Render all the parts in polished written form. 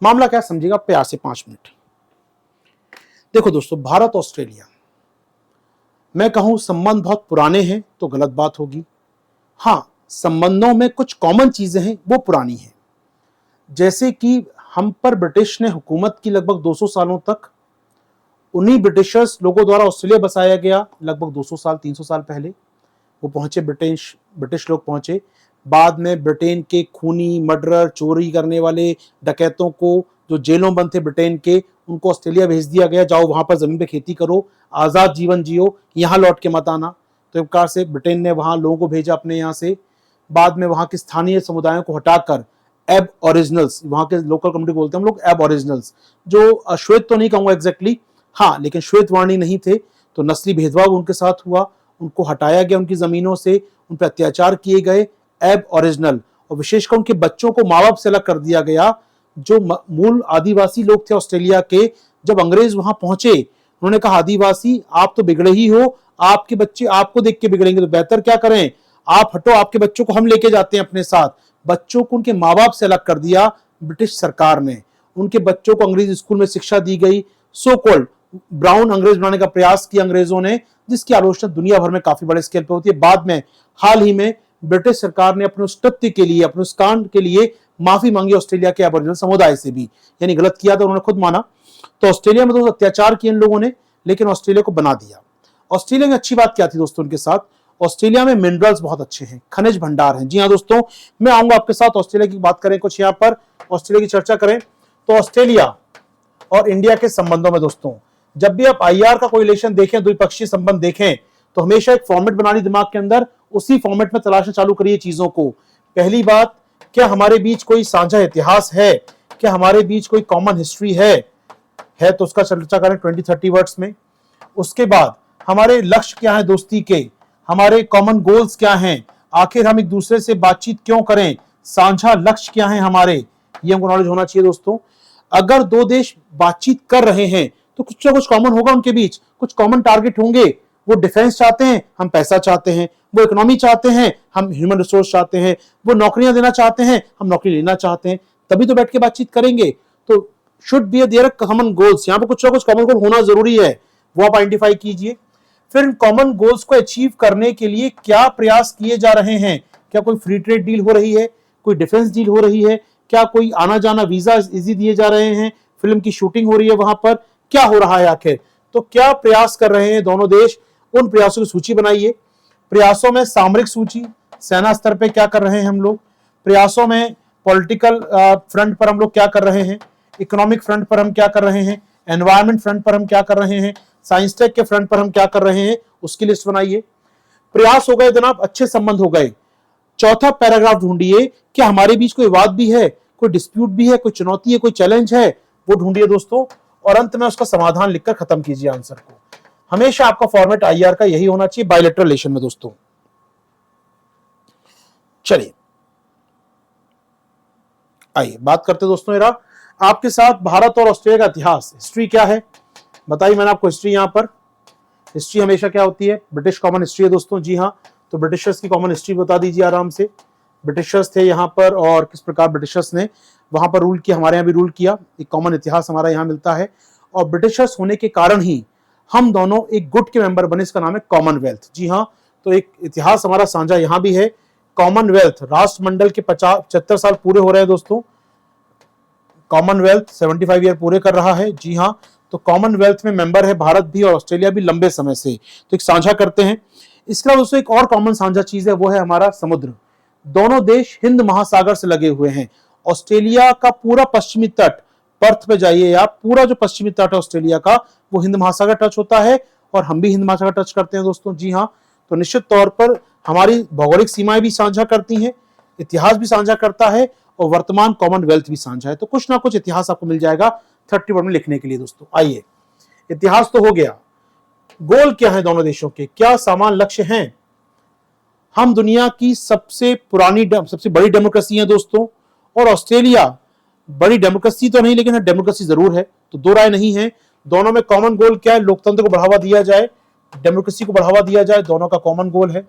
मामला क्या समझिएगा प्यार से 5 मिनट। देखो दोस्तों, भारत ऑस्ट्रेलिया, मैं कहूं संबंध बहुत पुराने हैं तो गलत बात होगी। हां, संबंधों में कुछ कॉमन चीजें हैं वो पुरानी हैं, जैसे कि हम पर ब्रिटिश ने हुकूमत की लगभग 200 सालों तक। उन्हीं ब्रिटिशर्स लोगों द्वारा ऑस्ट्रेलिया बसाया गया लगभग 200 साल 300 साल पहले। वो पहुंचे, ब्रिटिश लोग पहुंचे। बाद में ब्रिटेन के खूनी, मर्डरर, चोरी करने वाले डकैतों को जो जेलों बंद थे ब्रिटेन के, उनको ऑस्ट्रेलिया भेज दिया गया, जाओ वहां पर जमीन पे खेती करो, आजाद जीवन जियो, यहां लौट के मत आना। तो एक प्रकार से ब्रिटेन ने वहां लोगों को भेजा अपने यहाँ से। बाद में वहां के स्थानीय समुदायों को हटाकर एब ओरिजिनल्स, वहां के लोकल कम्युनिटी बोलते हैं हम लोग एब ओरिजिनल्स, जो श्वेत तो नहीं कहूंगा एग्जैक्टली, हाँ लेकिन श्वेत वर्णी नहीं थे, तो नस्ली भेदभाव उनके साथ हुआ, उनको हटाया गया उनकी जमीनों से, उन पर अत्याचार किए गए एब ओरिजिनल, और विशेषकर उनके बच्चों को माँ बाप से अलग कर दिया गया। जो मूल आदिवासी लोग थे ऑस्ट्रेलिया के, जब अंग्रेज वहां पहुंचे उन्होंने कहा आदिवासी आप तो बिगड़े ही हो, आपके बच्चे आपको देख के बिगड़ेंगे, तो बेहतर क्या करें, आप हटो, आपके बच्चों को हम लेके जाते हैं अपने साथ। बच्चों को उनके माँ बाप से अलग कर दिया ब्रिटिश सरकार ने। उनके बच्चों को अंग्रेजी स्कूल में शिक्षा दी गई, सो कॉल्ड ब्राउन अंग्रेज बनाने का प्रयास किया अंग्रेजों ने, जिसकी आलोचना दुनिया भर में काफी बड़े स्केल पर होती है। बाद में हाल ही में ब्रिटिश सरकार ने अपने उस कृत्य के लिए, अपने उस कांड के लिए माफी मांगी ऑस्ट्रेलिया के अबोरिजिनल समुदाय से भी, यानी गलत किया था उन्होंने खुद माना। तो ऑस्ट्रेलिया में तो अत्याचार किए इन लोगों ने, लेकिन ऑस्ट्रेलिया को बना दिया। ऑस्ट्रेलिया में अच्छी बात क्या थी दोस्तों उनके साथ, ऑस्ट्रेलिया में मिनरल्स बहुत अच्छे हैं, खनिज भंडार हैं। जी हाँ दोस्तों, मैं आऊंगा आपके साथ ऑस्ट्रेलिया की बात करें, कुछ यहाँ पर ऑस्ट्रेलिया की चर्चा करें। तो ऑस्ट्रेलिया और इंडिया के संबंधों में दोस्तों, जब भी आप आईआर का कोई रिलेशन देखें, द्विपक्षीय संबंध देखें, तो हमेशा एक फॉर्मेट बना ली दिमाग के अंदर, उसी फॉर्मेट में तलाशना चालू करिए चीजों को। पहली बात, क्या हमारे बीच कोई साझा इतिहास है, क्या हमारे बीच कोई कॉमन हिस्ट्री है तो उसका चर्चा करें 20-30 वर्ड्स में। उसके बाद हमारे लक्ष्य क्या है दोस्ती के, हमारे कॉमन गोल्स क्या हैं, आखिर हम एक दूसरे से बातचीत क्यों करें, साझा लक्ष्य क्या है हमारे, ये हमको नॉलेज होना चाहिए दोस्तों। अगर दो देश बातचीत कर रहे हैं तो कुछ ना कुछ कॉमन होगा उनके बीच, कुछ कॉमन टारगेट होंगे। वो डिफेंस चाहते हैं, हम पैसा चाहते हैं, वो इकोनॉमी चाहते हैं, हम ह्यूमन रिसोर्स चाहते हैं, वो नौकरियां देना चाहते हैं, हम नौकरी लेना चाहते हैं, तभी तो बैठ के बातचीत करेंगे। तो should be their common goals, यहाँ पे कुछ ना कुछ कॉमन गोल होना जरूरी है, वो आप आइडेंटिफाई कीजिए। फिर कॉमन गोल्स को अचीव करने के लिए क्या प्रयास किए जा रहे हैं, क्या कोई फ्री ट्रेड डील हो रही है, कोई डिफेंस डील हो रही है, क्या कोई आना जाना वीजा इजी दिए जा रहे हैं, फिल्म की शूटिंग हो रही है वहां पर, क्या हो रहा है आखिर। तो क्या प्रयास कर रहे हैं दोनों देश, उन प्रयासों की सूची बनाइए। प्रयासों में सामरिक सूची, सेना स्तर पे क्या कर रहे हैं हम लोग, प्रयासों में पॉलिटिकल फ्रंट पर हम लोग क्या कर रहे हैं, इकोनॉमिक फ्रंट पर हम क्या कर रहे हैं, एनवायरमेंट फ्रंट पर हम क्या कर रहे हैं, साइंस टेक के फ्रंट पर हम क्या कर रहे हैं, उसकी लिस्ट बनाइए। प्रयास हो गए जनाब, अच्छे संबंध हो गए। चौथा पैराग्राफ ढूंढिए, क्या हमारे बीच कोई विवाद भी है, कोई डिस्प्यूट भी है, कोई चुनौती है, कोई चैलेंज है, वो ढूंढिए दोस्तों, और अंत में उसका समाधान लिखकर खत्म कीजिए आंसर को। हमेशा आपका फॉर्मेट आईआर का यही होना चाहिए बायलैटरल रिलेशन में दोस्तों। चलिए आइए बात करते दोस्तों मेरा आपके साथ भारत और ऑस्ट्रेलिया का इतिहास, हिस्ट्री क्या है बताइए। मैंने आपको हिस्ट्री, यहां पर हिस्ट्री हमेशा क्या होती है, ब्रिटिश कॉमन हिस्ट्री है दोस्तों। जी हाँ, तो ब्रिटिशर्स की कॉमन हिस्ट्री बता दीजिए आराम से। ब्रिटिशर्स थे यहाँ पर और किस प्रकार ब्रिटिशर्स ने वहां पर रूल किया, हमारे यहाँ भी रूल किया, एक कॉमन इतिहास हमारा यहाँ मिलता है। और ब्रिटिशर्स होने के कारण ही हम दोनों एक गुट के मेंबर बने, इसका नाम है कॉमनवेल्थ। जी हाँ, तो एक इतिहास हमारा साझा यहाँ भी है। कॉमनवेल्थ राष्ट्रमंडल के 75 साल पूरे हो रहे हैं दोस्तों, कॉमनवेल्थ 75 ईयर पूरे कर रहा है। जी हाँ, तो कॉमनवेल्थ में मेंबर है भारत भी और ऑस्ट्रेलिया भी लंबे समय से, तो एक साझा करते हैं। इसके अलावा दोस्तों एक और कॉमन साझा चीज है, वो है हमारा समुद्र। दोनों देश हिंद महासागर से लगे हुए हैं। ऑस्ट्रेलिया का पूरा पश्चिमी तट, पर्थ पे जाइए आप, पूरा जो पश्चिमी तट है ऑस्ट्रेलिया का वो हिंद महासागर टच होता है, और हम भी हिंद महासागर टच करते हैं दोस्तों। जी हाँ, तो निश्चित तौर पर हमारी भौगोलिक सीमाएं भी साझा करती हैं, इतिहास भी साझा करता है, और वर्तमान कॉमनवेल्थ भी साझा है। तो कुछ ना कुछ इतिहास आपको मिल जाएगा 30 वर्ड में लिखने के लिए दोस्तों। आइए, इतिहास तो हो गया, गोल क्या है दोनों देशों के, क्या समान लक्ष्य हैं। हम दुनिया की सबसे पुरानी सबसे बड़ी डेमोक्रेसी है दोस्तों, और ऑस्ट्रेलिया बड़ी डेमोक्रेसी तो नहीं लेकिन डेमोक्रेसी जरूर है, तो दो राय नहीं है। दोनों में कॉमन गोल क्या है, लोकतंत्र को बढ़ावा दिया जाए, डेमोक्रेसी को बढ़ावा दिया जाए, दोनों का कॉमन गोल है।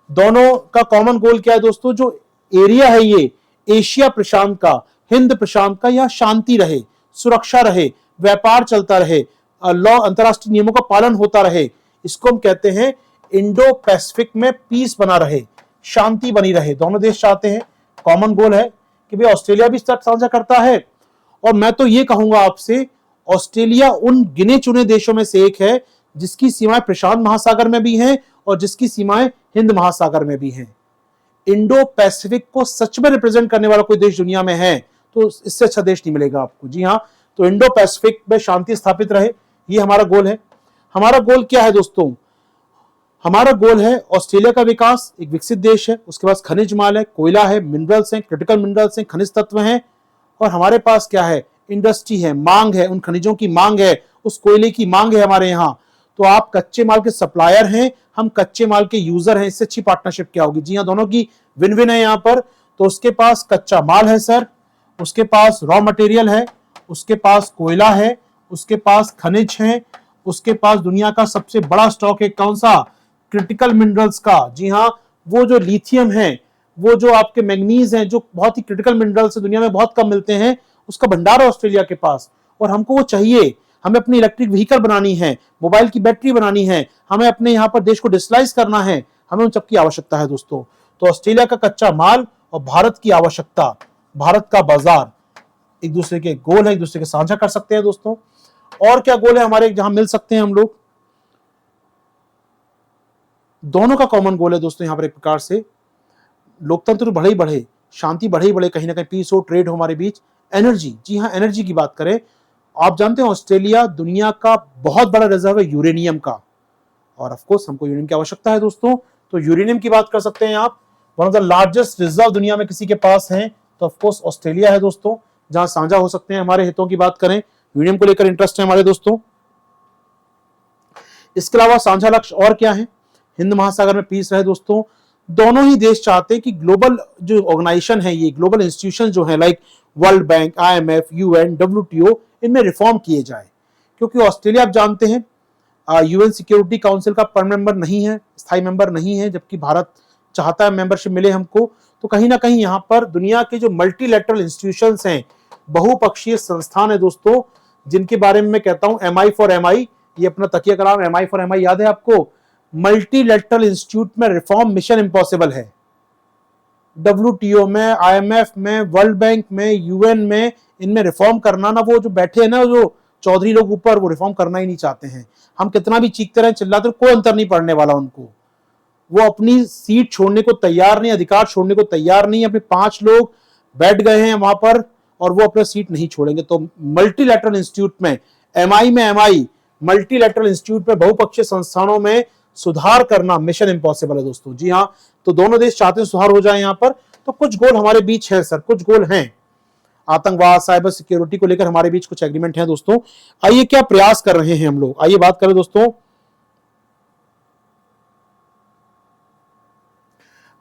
दोनों का कॉमन गोल क्या है दोस्तों, जो एरिया है ये एशिया प्रशांत का, हिंद प्रशांत का यहाँ शांति रहे, सुरक्षा रहे, व्यापार चलता रहे, लॉ अंतरराष्ट्रीय नियमों का पालन होता रहे। इसको हम कहते हैं इंडो पैसिफिक में पीस बना रहे, शांति बनी रहे। दोनों देश चाहते हैं, कॉमन गोल है कि भाई ऑस्ट्रेलिया भी तट साझा करता है, और मैं तो ये कहूंगा आपसे, ऑस्ट्रेलिया उन गिने चुने देशों में से एक है जिसकी सीमाएं प्रशांत महासागर में भी हैं और जिसकी सीमाएं हिंद महासागर में भी हैं। इंडो पैसिफिक को सच में रिप्रेजेंट करने वाला कोई देश दुनिया में है तो इससे अच्छा देश नहीं मिलेगा आपको। जी हाँ, तो इंडो पैसिफिक में शांति स्थापित रहे, ये हमारा गोल है। हमारा गोल क्या है दोस्तों? हमारा गोल है ऑस्ट्रेलिया का विकास, एक विकसित देश है, उसके पास खनिज माल है, कोयला है, मिनरल्स हैं, क्रिटिकल मिनरल्स हैं, खनिज तत्व हैं, और हमारे पास क्या है? इंडस्ट्री है, मांग है, उन खनिजों की मांग है, उस कोयले की मांग है हमारे यहाँ। तो आप कच्चे माल के सप्लायर हैं, हम कच्चे माल के यूजर हैं, इससे अच्छी पार्टनरशिप क्या होगी? जी हाँ, दोनों की विन विन है यहाँ पर। तो उसके पास कच्चा माल है सर, उसके पास रॉ मटेरियल है, उसके पास कोयला है, उसके पास खनिज है, उसके पास दुनिया का सबसे बड़ा स्टॉक है, कौन सा? क्रिटिकल मिनरल्स का। जी हाँ, वो जो लिथियम है, वो जो आपके मैग्नीज हैं, जो बहुत ही क्रिटिकल मिनरल्स दुनिया में बहुत कम मिलते हैं, उसका भंडार है ऑस्ट्रेलिया के पास, और हमको वो चाहिए। हमें अपनी इलेक्ट्रिक व्हीकल बनानी है, मोबाइल की बैटरी बनानी है, हमें अपने यहाँ पर देश को डिजिटलाइज करना है, हमें उन सबकी आवश्यकता है दोस्तों। तो ऑस्ट्रेलिया का कच्चा माल और भारत की आवश्यकता, भारत का बाजार, एक दूसरे के गोल है, एक दूसरे के साझा कर सकते हैं दोस्तों। और क्या गोल है हमारे जहां मिल सकते हैं हम लोग? दोनों का कॉमन गोल है दोस्तों यहाँ पर एक प्रकार से, लोकतंत्र बढ़े ही बढ़े, शांति बढ़े ही बढ़े, कहीं ना कहीं पीस हो, ट्रेड हो हमारे बीच। एनर्जी, जी हाँ, एनर्जी की बात करें, आप जानते हैं ऑस्ट्रेलिया दुनिया का बहुत बड़ा रिजर्व है यूरेनियम का, और ऑफ कोर्स हमको यूरेनियम की आवश्यकता है दोस्तों। तो यूरेनियम की बात कर सकते हैं आप, one of the largest reserve दुनिया में किसी के पास है तो ऑफ कोर्स ऑस्ट्रेलिया है दोस्तों, जहां साझा हो सकते हैं। हमारे हितों की बात करें, यूरेनियम को लेकर इंटरेस्ट है हमारे दोस्तों। इसके अलावा साझा लक्ष्य और क्या है? हिंद महासागर में पीस रहे दोस्तों। दोनों ही देश चाहते हैं कि ग्लोबल जो ऑर्गेनाइजेशन है, ये ग्लोबल इंस्टीट्यूशन जो है, like world bank, IMF, UN, WTO, इनमें रिफॉर्म किए जाए, क्योंकि ऑस्ट्रेलिया आप जानते हैं UN सिक्योरिटी काउंसिल का परमानेंट मेंबर नहीं है, स्थायी मेंबर नहीं है, जबकि भारत चाहता है मेंबरशिप मिले हमको। तो कहीं ना कहीं यहाँ पर दुनिया के जो मल्टीलैटरल इंस्टीट्यूशंस हैं, बहुपक्षीय संस्थान है दोस्तों, जिनके बारे में मैं कहता हूं MI फॉर MI, ये अपना तकिया कलाम MI फॉर MI याद है आपको? मल्टीलैटरल इंस्टीट्यूट में रिफॉर्म मिशन इम्पॉसिबल है। WTO में, IMF में, वर्ल्ड बैंक में, UN में, इनमें रिफॉर्म करना ना, वो जो बैठे हैं ना जो चौधरी लोग ऊपर, वो रिफॉर्म करना ही नहीं चाहते हैं। हम कितना भी चीखते रहे, चिल्लाते रहे, कोई अंतर नहीं पड़ने वाला उनको। वो अपनी सीट छोड़ने को तैयार नहीं, अधिकार छोड़ने को तैयार नहीं। अपने 5 लोग बैठ गए हैं वहां पर और वो अपना सीट नहीं छोड़ेंगे। तो मल्टीलैटरल इंस्टीट्यूट में, MI में MI, मल्टीलैटरल इंस्टीट्यूट में, बहुपक्षीय संस्थानों में सुधार करना मिशन इम्पॉसिबल है दोस्तों। जी हाँ, तो दोनों देश चाहते हैं सुधार हो जाए यहाँ पर। तो कुछ गोल हमारे बीच है सर, कुछ गोल हैं। आतंकवाद, साइबर सिक्योरिटी को लेकर हमारे बीच कुछ एग्रीमेंट है दोस्तों। आइए क्या प्रयास कर रहे हैं हम लोग, आइए बात करें दोस्तों।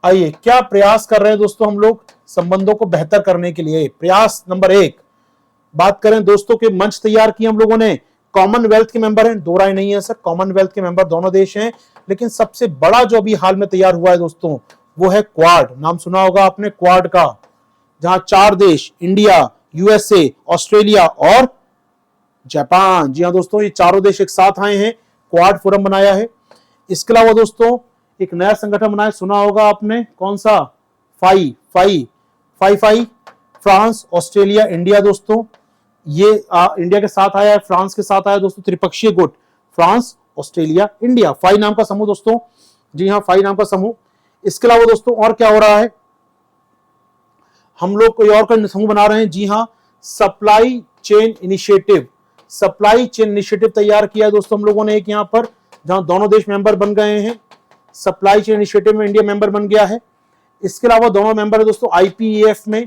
आइए क्या प्रयास कर रहे हैं दोस्तों हम लोग संबंधों को बेहतर करने के लिए। प्रयास नंबर 1, बात करें दोस्तों के मंच तैयार किए हम लोगों ने। कॉमनवेल्थ के मेंबर हैं, दो राय नहीं है सर, कॉमनवेल्थ के मेंबर दोनों देश हैं, लेकिन सबसे बड़ा जो अभी हाल में तैयार हुआ है दोस्तों, वो है क्वाड। नाम सुना होगा आपने क्वाड का, जहां 4 देश, इंडिया, USA, ऑस्ट्रेलिया और जापान। जी हाँ दोस्तों, ये चारों देश एक साथ आए हैं, क्वाड फोरम बनाया है। इसके अलावा दोस्तों एक नया संगठन बनाया, सुना होगा आपने, कौन सा? फाई, फ्रांस, ऑस्ट्रेलिया, इंडिया दोस्तों। ये इंडिया के साथ आया है, फ्रांस के साथ आया दोस्तों, त्रिपक्षीय गुट, फ्रांस, ऑस्ट्रेलिया, इंडिया, फाई नाम का समूह दोस्तों। जी हाँ, फाई नाम का समूह। इसके अलावा दोस्तों और क्या हो रहा है, हम लोग कोई और का समूह बना रहे हैं। जी हाँ, supply chain initiative, supply chain initiative तैयार किया है दोस्तों हम लोगों ने एक यहाँ पर, जहां दोनों देश मेंबर बन गए हैं। सप्लाई चेन इनिशिएटिव में इंडिया मेंबर बन गया है। इसके अलावा दोनों मेंबर है दोस्तों IPEF में,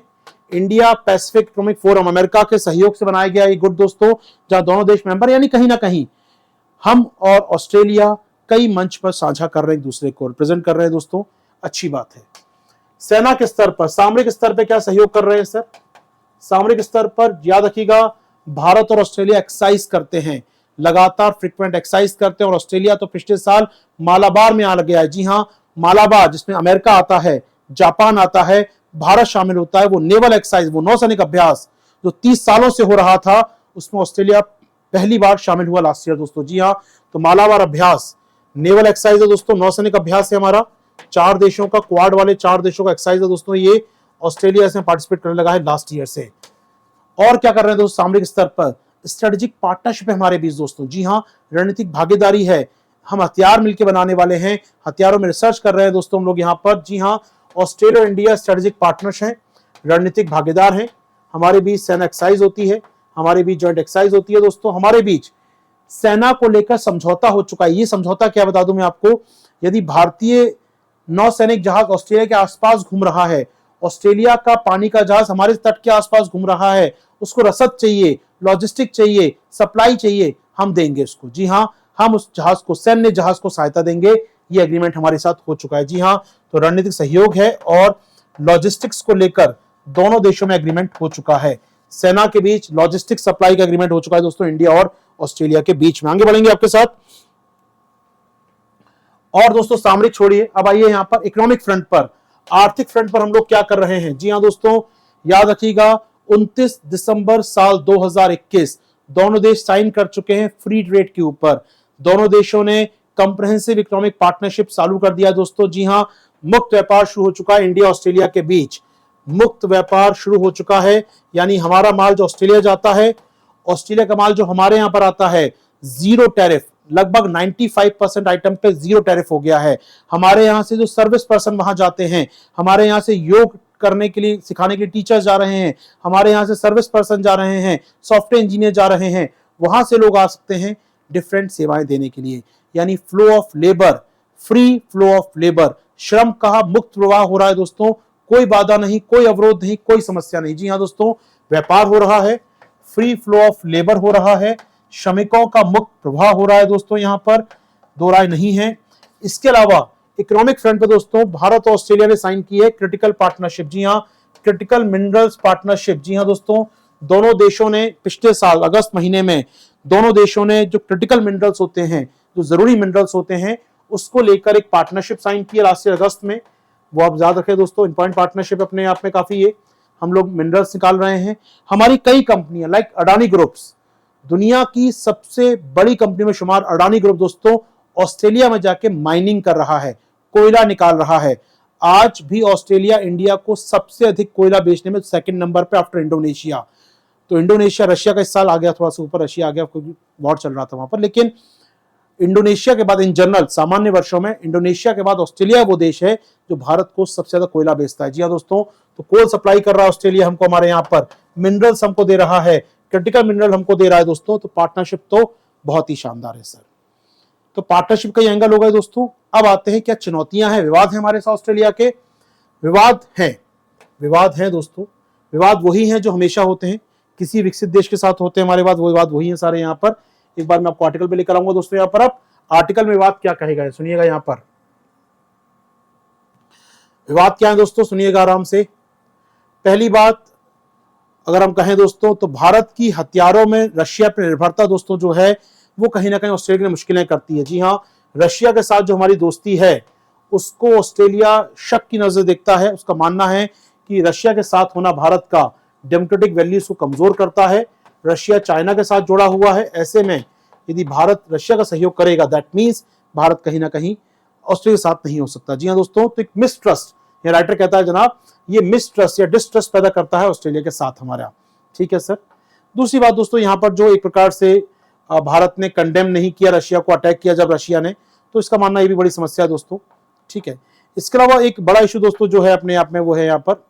India Pacific economic forum, America के सहयोग से बनाया गया ये गुट दोस्तों, जहां दोनों देश मेंबर, यानी कहीं ना कहीं हम और ऑस्ट्रेलिया कई मंच पर साझा कर रहे हैं, एक दूसरे को रिप्रेजेंट कर रहे हैं दोस्तों, अच्छी बात है। सेना के स्तर पर, सामरिक स्तर पर क्या सहयोग कर रहे हैं सर? सामरिक स्तर पर याद रखिएगा, भारत और ऑस्ट्रेलिया एक्सरसाइज करते हैं, लगातार फ्रीक्वेंट एक्सरसाइज करते हैं। और ऑस्ट्रेलिया तो पिछले साल मालाबार में आ गया है। जी हाँ, मालाबार, जिसमें अमेरिका आता है, जापान आता है, भारत शामिल होता है, वो नेवल एक्सरसाइज, वो नौसैनिक अभ्यास जो 30 सालों से हो रहा था, उसमें ऑस्ट्रेलिया पहली बार शामिल हुआ लास्ट ईयर दोस्तों। जी हाँ, तो मालाबार अभ्यास नेवल एक्सरसाइज है दोस्तों, नौसैनिक अभ्यास है हमारा, 4 देशों का, क्वाड वाले 4 देशों का एक्सरसाइज है दोस्तों। ये ऑस्ट्रेलिया इसमें पार्टिसिपेट करने लगा है लास्ट ईयर से। और क्या कर रहे हैं दोस्तों, सामरिक स्तर पर स्ट्रेटेजिक पार्टनरशिप है हमारे बीच दोस्तों। जी हाँ, रणनीतिक भागीदारी है, हम हथियार मिलकर बनाने वाले हैं, हथियारों में रिसर्च कर रहे हैं दोस्तों हम लोग यहाँ पर। जी हाँ, ऑस्ट्रेलिया और इंडिया स्ट्रेटेजिक पार्टनर्स हैं, रणनीतिक भागीदार हैं, हमारे बीच सेना एक्सरसाइज होती है, हमारे बीच जॉइंट एक्सरसाइज होती है दोस्तों, हमारे बीच सेना को लेकर समझौता हो चुका है। ये समझौता क्या बता दूं मैं आपको, यदि भारतीय नौसैनिक जहाज ऑस्ट्रेलिया के आसपास घूम रहा है, ऑस्ट्रेलिया का पानी का जहाज हमारे तट के आसपास घूम रहा है, उसको रसद चाहिए, लॉजिस्टिक चाहिए, सप्लाई चाहिए, हम देंगे उसको। जी हाँ, हम उस जहाज को, सैन्य जहाज को सहायता देंगे। ये एग्रीमेंट हमारे साथ हो चुका है। जी हाँ, तो रणनीतिक सहयोग है और लॉजिस्टिक्स को लेकर दोनों देशों में एग्रीमेंट हो चुका है। सेना के बीच लॉजिस्टिक सप्लाई का एग्रीमेंट हो चुका है दोस्तों, इंडिया और ऑस्ट्रेलिया के बीच में। आगे बढ़ेंगे आपके साथ। और दोस्तों सामरिक छोड़िए, अब आइए यहां पर इकोनॉमिक फ्रंट पर, आर्थिक फ्रंट पर हम लोग क्या कर रहे हैं। जी हां दोस्तों, याद रखिएगा 29 दिसंबर साल 2021 दोनों देश साइन कर चुके हैं फ्री ट्रेड के ऊपर। दोनों देशों ने कंप्रिहेंसिव इकोनॉमिक पार्टनरशिप चालू कर दिया दोस्तों। जी हां, मुक्त व्यापार शुरू हो चुका है इंडिया ऑस्ट्रेलिया के बीच, मुक्त व्यापार शुरू हो चुका है, यानी हमारा माल जो ऑस्ट्रेलिया जाता है, ऑस्ट्रेलिया का माल जो हमारे यहां पर आता है, जीरो टैरिफ, लगभग 95% आइटम पे जीरो टैरिफ हो गया है। हमारे यहां से जो सर्विस पर्सन वहां जाते हैं, हमारे यहां से योग करने के लिए, सिखाने के लिए टीचर्स जा रहे हैं, हमारे यहां से सर्विस पर्सन जा रहे हैं, सॉफ्टवेयर इंजीनियर जा रहे हैं, वहां से लोग आ सकते हैं डिफरेंट सेवाएं देने के लिए, यानी flow of labour, free flow of labour, श्रम का मुक्त प्रवाह हो रहा है दोस्तों, कोई बाधा नहीं, कोई अवरोध नहीं, कोई समस्या नहीं। जी हाँ दोस्तों, व्यापार हो रहा है, फ्री फ्लो ऑफ लेबर हो रहा है, श्रमिकों का मुक्त प्रवाह हो रहा है दोस्तों, यहां पर दो राय नहीं है। इसके अलावा इकोनॉमिक फ्रंट पे दोस्तों भारत और ऑस्ट्रेलिया ने साइन की है क्रिटिकल पार्टनरशिप। जी हाँ, क्रिटिकल मिनरल्स पार्टनरशिप। जी हाँ दोस्तों, दोनों देशों ने पिछले साल अगस्त महीने में दोनों देशों ने जो क्रिटिकल मिनरल्स होते हैं, जो जरूरी मिनरल्स होते हैं, उसको लेकर एक पार्टनरशिप साइन की लास्ट ईयर अगस्त में। वो आप याद रखें दोस्तों, इंपॉर्टेंट पार्टनरशिप अपने आप में काफी है। हम लोग मिनरल्स निकाल रहे हैं, हमारी कई कंपनियां लाइक अडानी ग्रुप्स, दुनिया की सबसे बड़ी कंपनी में शुमार अडानी ग्रुप दोस्तों ऑस्ट्रेलिया में जाके माइनिंग कर रहा है, कोयला निकाल रहा है। आज भी ऑस्ट्रेलिया इंडिया को सबसे अधिक कोयला बेचने में सेकंड नंबर पे आफ्टर इंडोनेशिया। तो इंडोनेशिया, रशिया का इस साल आ गया थोड़ा सा ऊपर, रशिया आ गया क्योंकि वॉर चल रहा था वहां पर, लेकिन इंडोनेशिया के बाद इन जनरल सामान्य वर्षों में इंडोनेशिया के बाद ऑस्ट्रेलिया वो देश है जो भारत को सबसे ज्यादा कोयला बेचता है। जी हाँ दोस्तों, तो कोल सप्लाई कर रहा है ऑस्ट्रेलिया हमको, हमारे यहाँ पर मिनरल्स हमको दे रहा है, क्रिटिकल मिनरल हमको दे रहा है दोस्तों। तो पार्टनरशिप तो बहुत ही शानदार है सर। तो पार्टनरशिप का एंगल हो गया दोस्तों। अब आते हैं क्या चुनौतियां हैं, विवाद है हमारे साथ ऑस्ट्रेलिया के। विवाद हैं दोस्तों, विवाद वही हैं जो हमेशा होते हैं, किसी विकसित देश के साथ होते हैं हमारे बाद, वो विवाद वही हैं सारे यहाँ पर। एक बार मैं आपको आर्टिकल पे लेकर आऊंगा दोस्तों। यहाँ पर आप आर्टिकल में विवाद क्या कहेगा सुनिएगा। यहाँ पर विवाद क्या है दोस्तों, सुनिएगा आराम से। पहली बात अगर हम कहें दोस्तों, तो भारत की हथियारों में रशिया पर निर्भरता दोस्तों जो है वो कहीं ना कहीं ऑस्ट्रेलिया में मुश्किलें करती है। जी हाँ, रशिया के साथ जो हमारी दोस्ती है उसको ऑस्ट्रेलिया शक की नजर देखता है। उसका मानना है कि रशिया के साथ होना भारत का डेमोक्रेटिक वैल्यूज को कमजोर करता है। रशिया चाइना के साथ जुड़ा हुआ है, ऐसे में यदि भारत रशिया का सहयोग करेगा, दैट मीन्स भारत कहीं ना कहीं ऑस्ट्रेलिया के साथ नहीं हो सकता। जी हाँ दोस्तों, तो एक मिसट्रस्ट, ये राइटर कहता है जनाब, ये मिसट्रस्ट या डिस्ट्रस्ट पैदा करता है ऑस्ट्रेलिया के साथ हमारा। ठीक है सर। दूसरी बात दोस्तों, यहाँ पर जो एक प्रकार से भारत ने कंडेम नहीं किया रशिया को, अटैक किया जब रशिया ने, तो इसका मानना ये भी बड़ी समस्या है दोस्तों। ठीक है। इसके अलावा एक बड़ा इशू दोस्तों जो है अपने आप में, वो है यहाँ पर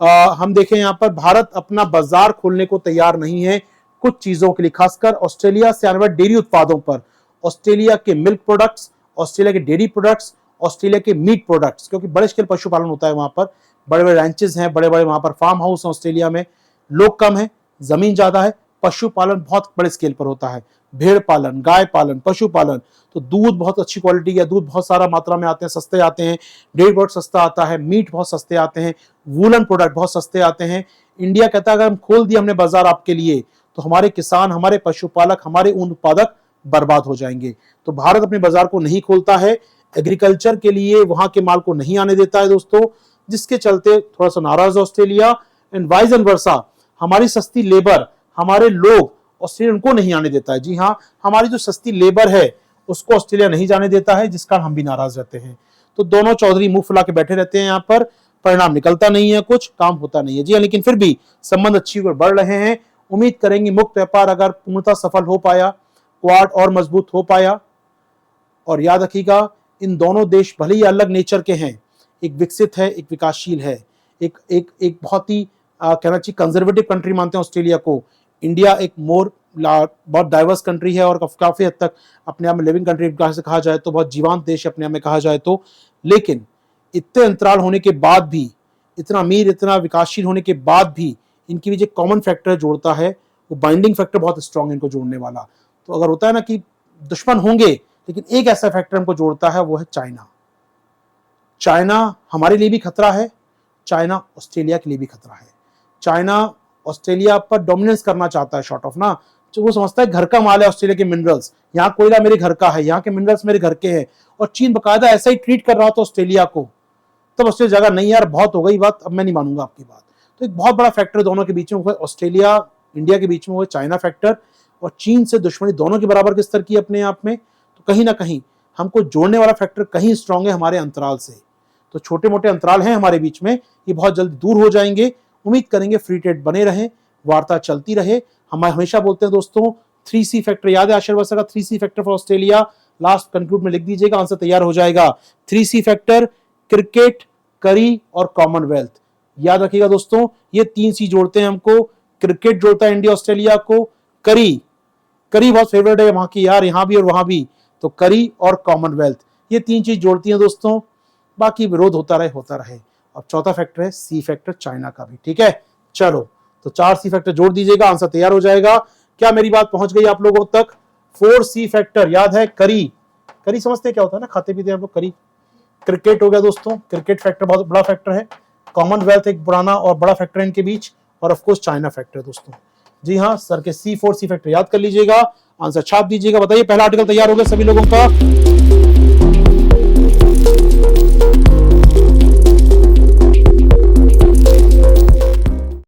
हम देखें, यहाँ पर भारत अपना बाजार खोलने को तैयार नहीं है कुछ चीजों के लिए, खासकर ऑस्ट्रेलिया से आने वाले डेयरी उत्पादों पर। ऑस्ट्रेलिया के मिल्क प्रोडक्ट्स, ऑस्ट्रेलिया के डेयरी प्रोडक्ट्स, ऑस्ट्रेलिया के मीट प्रोडक्ट्स, क्योंकि बड़े स्केल पशुपालन होता है वहां पर, बड़े बड़े रैंचेस हैं, बड़े बड़े वहां पर फार्म हाउस हैं ऑस्ट्रेलिया में, लोग कम है, जमीन ज्यादा है, पशुपालन बहुत बड़े स्केल पर होता है, भेड़ पालन, गाय पालन, पशुपालन। तो दूध बहुत अच्छी क्वालिटी है, दूध बहुत सारा मात्रा में आते हैं, सस्ते आते हैं, डेयरी प्रोडक्ट सस्ता आता है, मीट बहुत सस्ते आते हैं, वूलन प्रोडक्ट बहुत सस्ते आते हैं। इंडिया कहता है अगर हम खोल दिए हमने बाजार आपके लिए, तो हमारे किसान, हमारे पशुपालक, हमारे ऊन उत्पादक बर्बाद हो जाएंगे। तो भारत अपने बाजार को नहीं खोलता है, एग्रीकल्चर के लिए वहां के माल को नहीं आने देता है दोस्तों, जिसके चलते थोड़ा सा नाराज है ऑस्ट्रेलिया। एंड वाइज एंड वर्सा, हमारी सस्ती लेबर, हमारे लोग ऑस्ट्रेलिया उनको नहीं आने देता है। जी हाँ, हमारी जो सस्ती लेबर है उसको ऑस्ट्रेलिया नहीं जाने देता है, जिस कारण हम भी नाराज रहते हैं। तो दोनों चौधरी मुंह फुला के बैठे रहते हैं यहाँ पर, परिणाम निकलता नहीं है, कुछ काम होता नहीं है। जी हाँ, लेकिन फिर भी संबंध अच्छी ओर बढ़ रहे हैं। उम्मीद करेंगे मुक्त व्यापार अगर पूर्णतः सफल हो पाया, क्वाड और मजबूत हो पाया। और याद रखिएगा, इन दोनों देश भले ही अलग नेचर के हैं, एक विकसित है, एक विकासशील है, एक बहुत ही कहना चाहिए कंजर्वेटिव कंट्री मानते हैं ऑस्ट्रेलिया को। इंडिया एक बहुत डाइवर्स कंट्री है और काफी हद तक अपने आप में लिविंग कंट्री से कहा जाए तो बहुत जीवंत देश अपने आप में कहा जाए तो। लेकिन इतने अंतराल होने के बाद भी, इतना अमीर, इतना विकासशील होने के बाद भी, इनकी भी जो कॉमन फैक्टर जोड़ता है, वो बाइंडिंग फैक्टर बहुत स्ट्रांग है इनको जोड़ने वाला। तो अगर होता है ना कि दुश्मन होंगे, लेकिन एक ऐसा फैक्टर हमको जोड़ता है, वो है चाइना। चाइना हमारे लिए भी खतरा है, चाइना ऑस्ट्रेलिया के लिए भी खतरा है। चाइना ऑस्ट्रेलिया पर डोमिनेंस करना चाहता है, शॉर्ट ऑफ ना, जो वो समझता है घर का माल है ऑस्ट्रेलिया के मिनरल्स, यहाँ कोयला मेरे घर का है, यहाँ के मिनरल्स मेरे घर के हैं। और चीन बकायदा ऐसा ही ट्रीट कर रहा था ऑस्ट्रेलिया को। तब ऑस्ट्रेलिया जगह नहीं यार, बहुत हो गई बात, अब मैं नहीं मानूंगा आपकी बात। तो एक बहुत बड़ा फैक्टर दोनों के बीच में, ऑस्ट्रेलिया इंडिया के बीच में वो चाइना फैक्टर। और चीन से दुश्मनी दोनों के बराबर के स्तर की अपने आप में। तो कहीं ना कहीं हमको जोड़ने वाला फैक्टर कहीं स्ट्रांग है हमारे अंतराल से। तो छोटे मोटे अंतराल हैं हमारे बीच में, ये बहुत जल्द दूर हो जाएंगे। उम्मीद करेंगे फ्री ट्रेड बने रहे, वार्ता चलती रहे। हम हमेशा बोलते हैं दोस्तों, 3C फैक्टर याद है आशीर्वाद का, 3C factor for Australia. Last conclude में लिख दीजिएगा, आंसर तैयार हो जाएगा। 3C फैक्टर, क्रिकेट, करी और कॉमनवेल्थ। याद रखिएगा दोस्तों, ये 3C जोड़ते हैं हमको। क्रिकेट जोड़ता है इंडिया ऑस्ट्रेलिया को, करी बहुत फेवरेट है वहां की यार, यहां भी और वहां भी। तो करी और कॉमनवेल्थ, ये 3 चीज जोड़ती हैं दोस्तों। बाकी विरोध होता रहे। अब चौथा फैक्टर है C फैक्टर, चाइना का भी। ठीक है, चलो तो 4C फैक्टर जोड़ दीजिएगा, आंसर तैयार हो जाएगा। क्या मेरी बात पहुंच गई आप लोगों तक? 4C फैक्टर याद है, करी समझते हैं क्या होता है ना, खाते पीते हैं हम लोग करी। क्रिकेट हो गया दोस्तों, क्रिकेट फैक्टर बहुत बड़ा फैक्टर है। कॉमनवेल्थ एक पुराना और बड़ा फैक्टर है इनके बीच। और ऑफकोर्स चाइना फैक्टर दोस्तों। जी हाँ, सर के C4C फैक्टर याद कर लीजिएगा, आंसर छाप दीजिएगा। बताइए, पहला आर्टिकल तैयार हो गया सभी लोगों का?